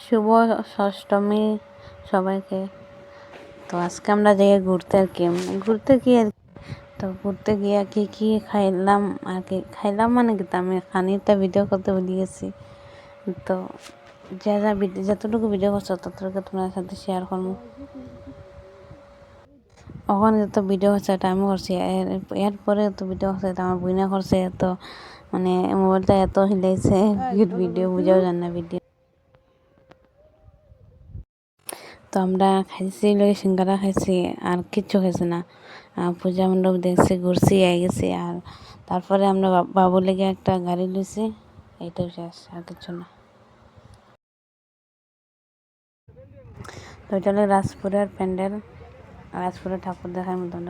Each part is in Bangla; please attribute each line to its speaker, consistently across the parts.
Speaker 1: শুভ ষষ্ঠমী সবাইকে। তো আজকে আমরা যাই ঘুরতে আর কি তো ঘুরতে গিয়ে কি খাইলাম আর কি খাইলাম মানে কি আমি খানিকটা ভিডিও করতে ভুলে গেছি। তো যতটুকু ভিডিও করছো ততটুকু তোমার সাথে শেয়ার করবো। ওখানে যত ভিডিও করছে এটা আমি করছি, এরপরে তো ভিডিও করছে এটা আমার বইনা করছে। তো মানে মোবাইলটা এত হিলাইছে ভিডিও বুঝাও জান না ভিডিও। তো আমরা খাইছি সিঙ্গারা খাইছি আর কিচ্ছু খাইছি না। পূজা মণ্ডপ দেখছি, ঘুরছি, গেছি। আর তারপরে আমরা বাবু লেগে একটা গাড়ি লইছি, এইটাই শেষ, আর কিছু না। তো এটা হলো রাজপুরের প্যান্ডেল, রাজপুরের ঠাকুর দেখার মতন।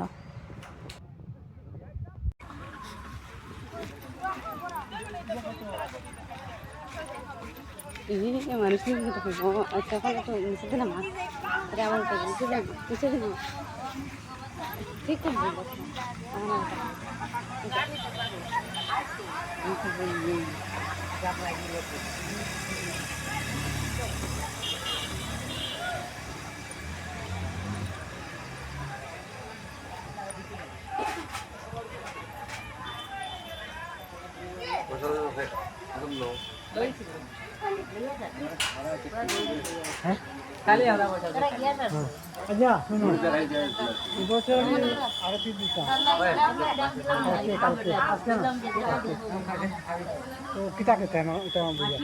Speaker 2: কালি আমরা বসে আচ্ছা শুনো বছর আরতি দিতা কালকে আজকে না তো কিতা কিতা না এটা বুঝা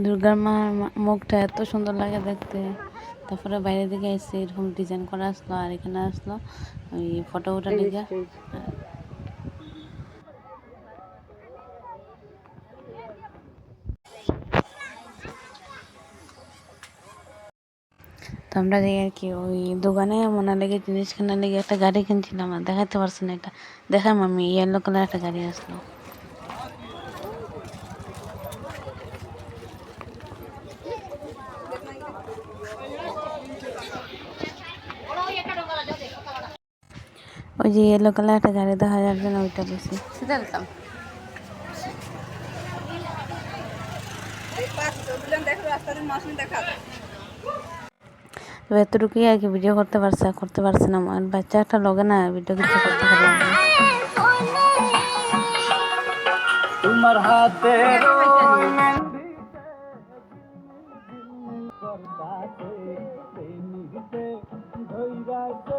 Speaker 1: দুর্গার মার মুখটা এত সুন্দর লাগে দেখতে। তারপরে বাইরে দিকে এসে এরকম ডিজাইন করা আসলো, আর এখানে আসলো ওই ফটো উঠার দিকে। তো আমরা যাই আর কি ওই দোকানে মনে লেগে জিনিস কেনার লেগে একটা গাড়ি কিনছিলাম, আর দেখাতে পারছি না। এটা দেখাম আমি, ইয়েলো কালার একটা গাড়ি আসলো। ওই যে ইয়েলো কালার একটা গাড়ি দেখা যাচ্ছে না, ওইটা বেশি সেটা দিতাম। তো এতটুকুই আর কি ভিডিও করতে পারছি না। আর বাচ্চা একটা লগে না ভিডিও কিছু করতে পারলাম না।
Speaker 2: তোমার হাতে ধৈরাছে